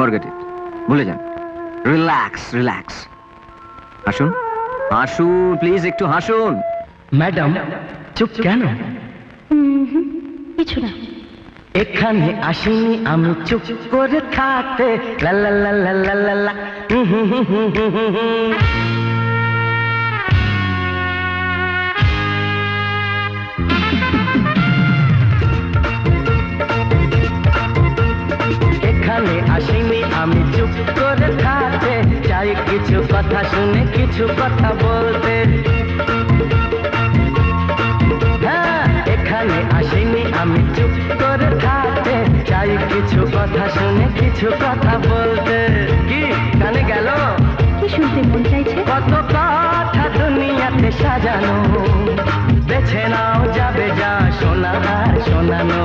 Forget it, ভুলে যান। Relax relax. হাসুন হাসুন প্লিজ, একটু হাসুন। ম্যাডাম চুপ কেন? কিছু না। এখানে আসিনি আমি চুপ করে থাকতে, লা লা লা লা লা লা লা। এখানে আসিনি আমি চুপ করে থাকতে, চাই কিছু কথা শুনে কিছু কথা বলতে। হ্যাঁ, এখানে আসিনি আমি চুপ করে থাকতে, চাই কিছু কথা শুনে কিছু কথা বলতে। কি কানে গেল? কি শুনতে মন চাইছে? কত কথা দুনিয়াতে সাজানো, বেছে নাও যাবে যা শোনা আর শোনানো।